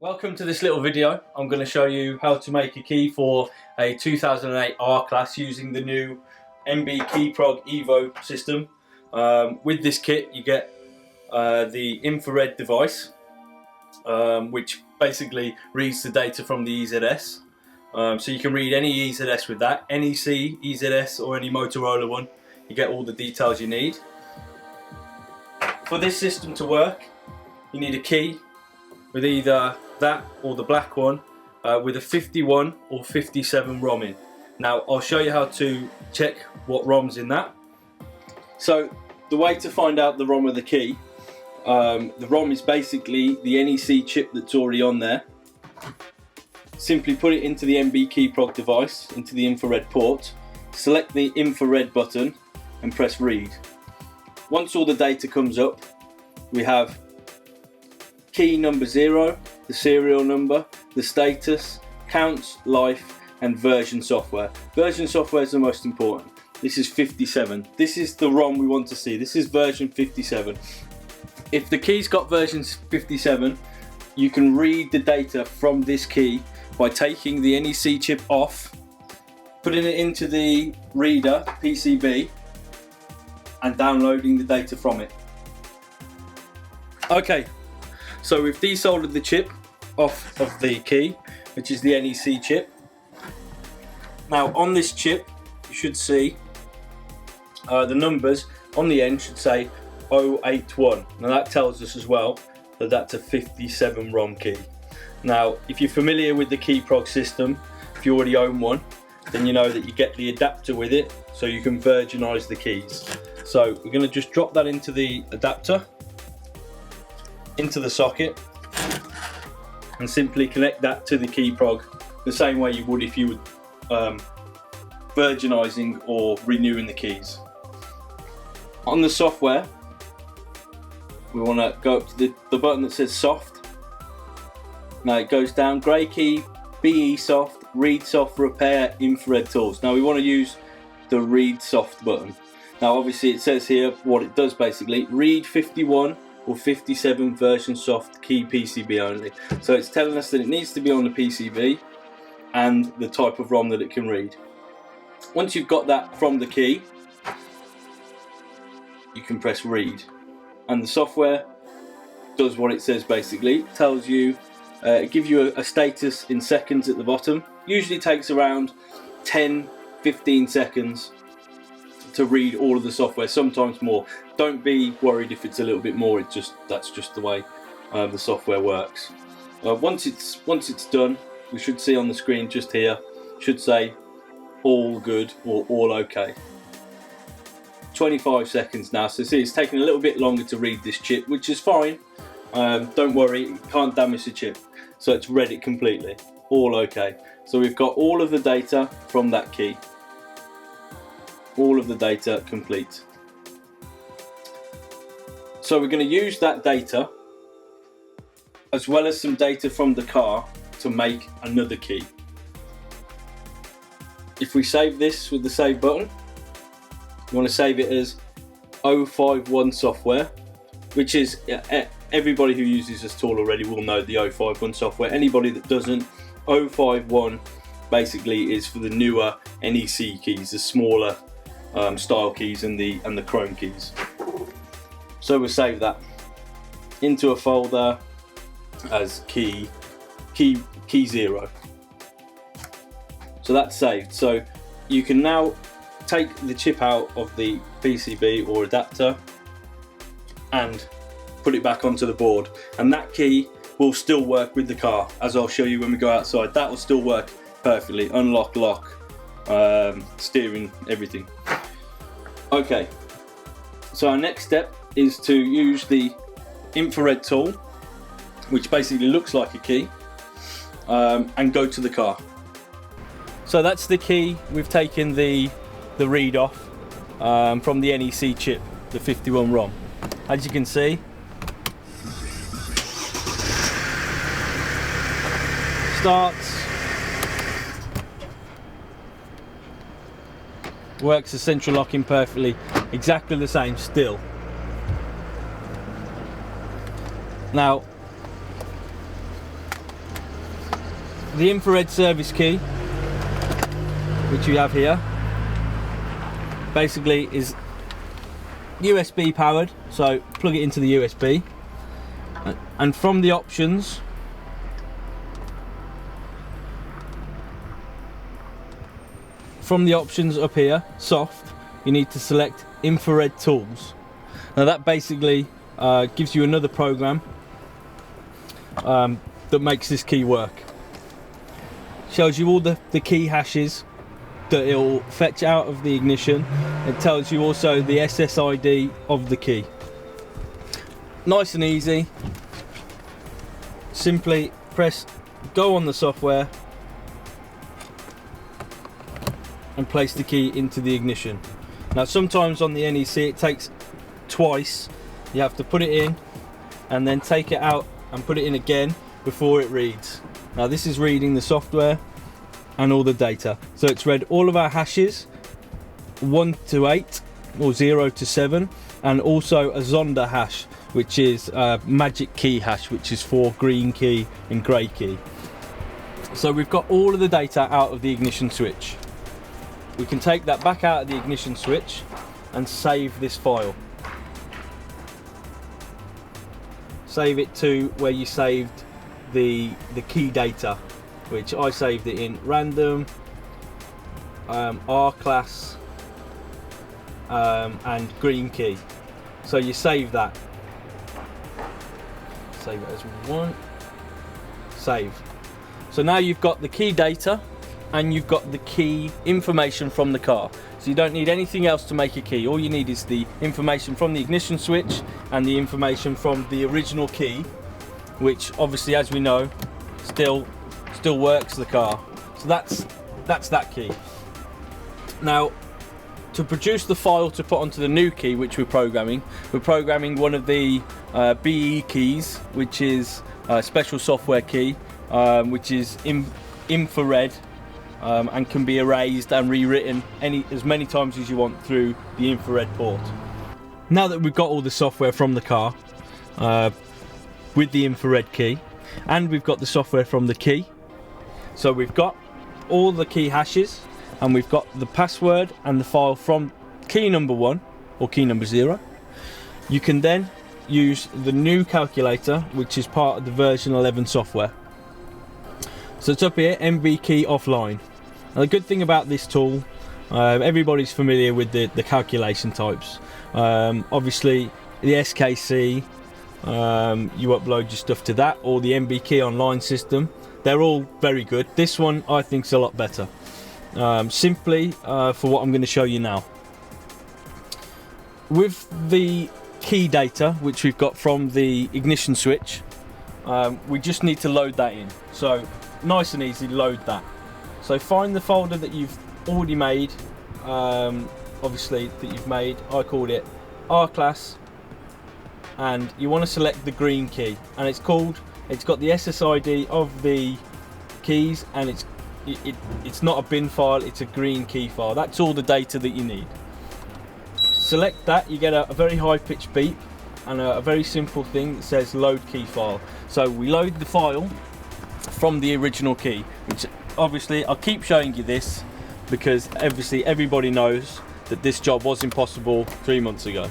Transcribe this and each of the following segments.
Welcome to this little video. I'm going to show you how to make a key for a 2008 R-Class using the new MBKeyprog2 EVO system. With this kit you get the infrared device, which basically reads the data from the EZS. So you can read any EZS with that, NEC EZS or any Motorola one. You get all the details you need. For this system to work, you need a key with either that or the black one with a 51 or 57 ROM in. Now I'll show you how to check what ROM's in that. So the way to find out the ROM of the key, the ROM is basically the NEC chip that's already on there. Simply put it into the MBKeyprog device, into the infrared port, select the infrared button and press read. Once all the data comes up, we have key number 0, the serial number, the status, counts, life and version software. Version software is the most important. This is 57. This is the ROM we want to see. This is version 57. If the key's got version 57, you can read the data from this key by taking the NEC chip off, putting it into the reader, PCB, and downloading the data from it. Okay, so we've desoldered the chip off of the key, which is the NEC chip. Now on this chip you should see the numbers on the end should say 081. Now that tells us as well that that's a 57 ROM key. Now if you're familiar with the Keyprog system, if you already own one, then you know that you get the adapter with it so you can virginize the keys. So we're going to just drop that into the adapter, into the socket, and simply connect that to the Keyprog the same way you would if you were virginizing or renewing the keys. On the software, we want to go up to the button that says soft. Now it goes down, grey key, BE soft, read soft, repair, infrared tools. Now we want to use the read soft button. Now obviously it says here what it does basically, read 51 or 57 version soft key PCB only. So it's telling us that it needs to be on the PCB and the type of ROM that it can read. Once you've got that from the key, you can press read, and the software does what it says basically. It tells you, it gives you a status in seconds at the bottom. Usually takes around 10-15 seconds to read all of the software, sometimes more. Don't be worried if it's a little bit more, that's just the way the software works. Once it's done, we should see on the screen just here, should say all good or all okay. 25 seconds now, so see it's taking a little bit longer to read this chip, which is fine. Don't worry, it can't damage the chip. So it's read it completely, all okay. So we've got all of the data from that key. All of the data complete. So we're going to use that data as well as some data from the car to make another key. If we save this with the save button, you want to save it as 051 software, which is, everybody who uses this tool already will know the 051 software. Anybody that doesn't, 051 basically is for the newer NEC keys, the smaller style keys and the chrome keys. So we'll save that into a folder as key 0. So that's saved. So you can now take the chip out of the PCB or adapter and put it back onto the board, and that key will still work with the car, as I'll show you when we go outside. That will still work perfectly, unlock, lock, steering, everything. Okay, so our next step is to use the infrared tool, which basically looks like a key, and go to the car. So that's the key. We've taken the read off from the NEC chip, the 51 ROM. As you can see, starts, works the central locking perfectly, exactly the same still. Now the infrared service key, which you have here, basically is USB powered, so plug it into the USB, and from the options up here, soft, you need to select infrared tools. Now that basically gives you another program that makes this key work. Shows you all the key hashes that it will fetch out of the ignition. It tells you also the SSID of the key. Nice and easy. Simply press go on the software and place the key into the ignition. Now sometimes on the NEC it takes twice. You have to put it in and then take it out and put it in again before it reads. Now this is reading the software and all the data. So it's read all of our hashes, 1 to 8 or 0 to 7, and also a Zonda hash, which is a magic key hash, which is for green key and grey key. So we've got all of the data out of the ignition switch. We can take that back out of the ignition switch and save this file. Save it to where you saved the key data, which I saved it in random, R class, and green key. So you save that. Save it as one. Save. So now you've got the key data and you've got the key information from the car. So you don't need anything else to make a key. All you need is the information from the ignition switch and the information from the original key, which obviously, as we know, still works the car. So that's that key. Now, to produce the file to put onto the new key, which we're programming one of the BE keys, which is a special software key, which is infrared, and can be erased and rewritten as many times as you want through the infrared port. Now that we've got all the software from the car with the infrared key, and we've got the software from the key, so we've got all the key hashes and we've got the password and the file from key number 1 or key number 0, you can then use the new calculator, which is part of the version 11 software. So it's up here, MBKey offline. Now the good thing about this tool, everybody's familiar with the calculation types. Obviously the SKC, you upload your stuff to that, or the MBKey online system. They're all very good. This one I think is a lot better, simply for what I'm going to show you now. With the key data which we've got from the ignition switch, we just need to load that in. So nice and easy, load that. So find the folder that you've already made, obviously that you've made. I called it R class, and you want to select the green key, and it's got the SSID of the keys, and it's not a bin file, it's a green key file. That's all the data that you need. Select that, you get a very high-pitched beep and a very simple thing that says load key file. So we load the file from the original key, which obviously I'll keep showing you this because obviously everybody knows that this job was impossible 3 months ago.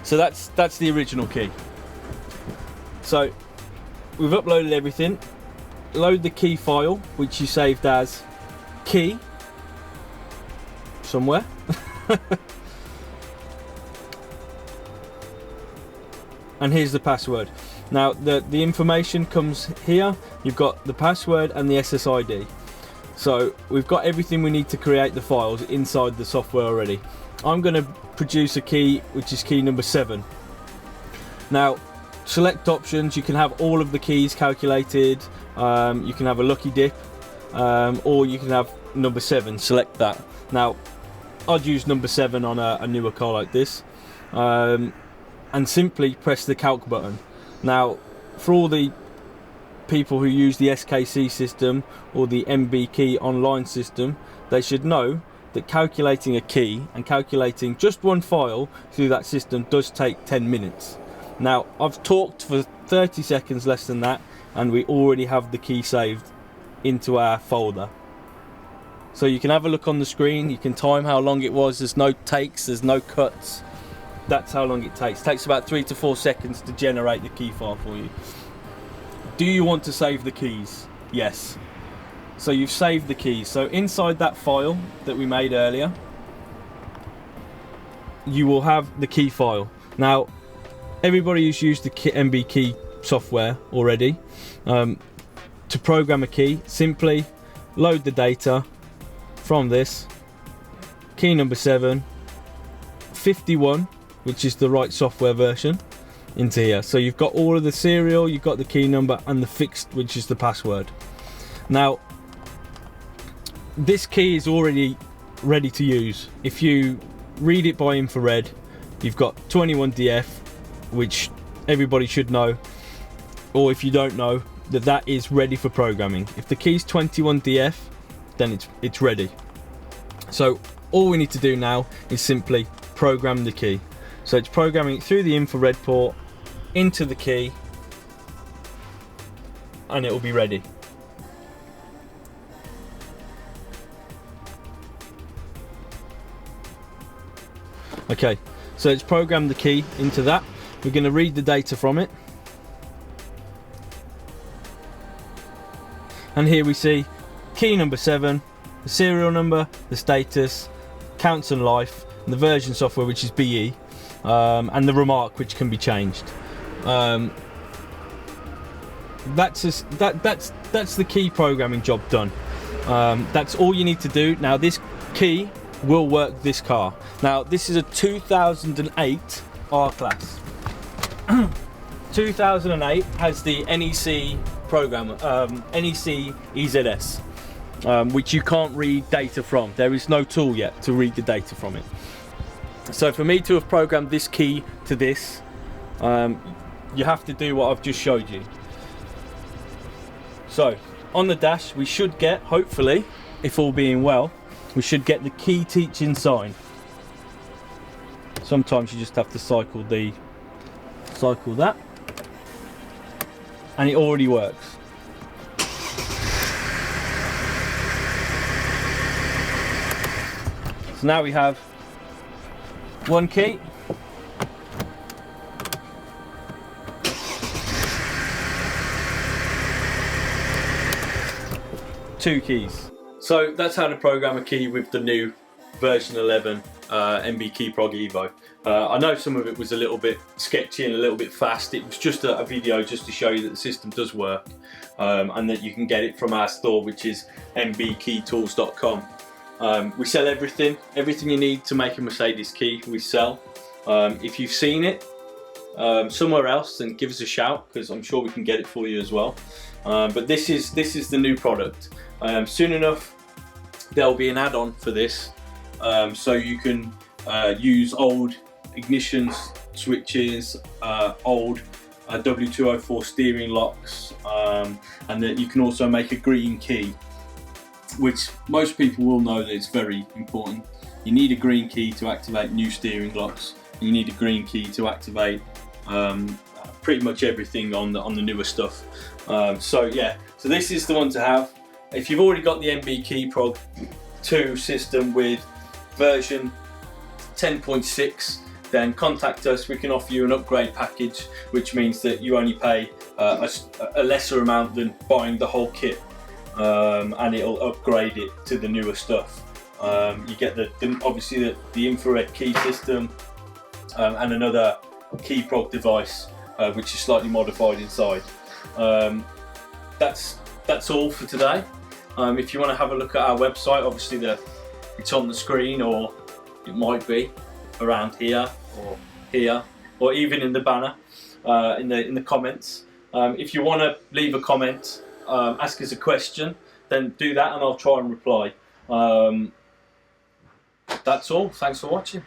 So that's the original key. So we've uploaded everything. Load the key file, which you saved as key somewhere. And here's the password. Now the information comes here. You've got the password and the SSID. So we've got everything we need to create the files inside the software already. I'm going to produce a key which is key number 7. Now select options. You can have all of the keys calculated, you can have a lucky dip, or you can have number 7. Select that. Now I'd use number 7 on a newer car like this, and simply press the calc button. Now for all the people who use the SKC system or the MBKey online system, they should know that calculating a key and calculating just one file through that system does take 10 minutes. Now I've talked for 30 seconds less than that, and we already have the key saved into our folder. So you can have a look on the screen, you can time how long it was, there's no takes, there's no cuts. That's how long it takes. It takes about 3 to 4 seconds to generate the key file for you. Do you want to save the keys? Yes. So you've saved the keys. So inside that file that we made earlier, you will have the key file. Now, everybody who's used the MBKey software already, to program a key, simply load the data from this, key number 7, 51, which is the right software version, into here. So you've got all of the serial, you've got the key number, and the fixed, which is the password. Now, this key is already ready to use. If you read it by infrared, you've got 21DF, which everybody should know, or if you don't know, that is ready for programming. If the key's 21DF, then it's ready. So all we need to do now is simply program the key. So it's programming it through the infrared port into the key, and it will be ready. Okay, so it's programmed the key into that. We're going to read the data from it. And here we see key number 7, the serial number, the status, counts and life, and the version software, which is BE, and the remark, which can be changed. That's the key programming job done. That's all you need to do. Now this key will work this car. Now this is a 2008 R-Class. 2008 has the NEC program, NEC EZS, which you can't read data from. There is no tool yet to read the data from it. So for me to have programmed this key to this, you have to do what I've just showed you. So on the dash we should get, hopefully, if all being well, we should get the key teaching sign. Sometimes you just have to cycle that, and it already works. So now we have one key, two keys. So that's how to program a key with the new version 11 MBKeyprog2 EVO. I know some of it was a little bit sketchy and a little bit fast. It was just a video just to show you that the system does work, and that you can get it from our store, which is MBKeytools.com. We sell everything you need to make a Mercedes key, we sell. If you've seen it somewhere else, then give us a shout, because I'm sure we can get it for you as well. But this is the new product. Soon enough there'll be an add-on for this, so you can use old ignition switches, old W204 steering locks, and that you can also make a green key, which most people will know that it's very important. You need a green key to activate new steering locks. You need a green key to activate pretty much everything on the newer stuff. So yeah, so this is the one to have. If you've already got the MBKeyprog2 system with version 10.6, then contact us. We can offer you an upgrade package, which means that you only pay a lesser amount than buying the whole kit, and it'll upgrade it to the newer stuff. You get obviously the infrared key system, and another Keyprog device, which is slightly modified inside. That's all for today. If you want to have a look at our website, obviously it's on the screen, or it might be around here or even in the banner, in the comments. If you want to leave a comment, ask us a question, then do that and I'll try and reply. That's all. Thanks for watching.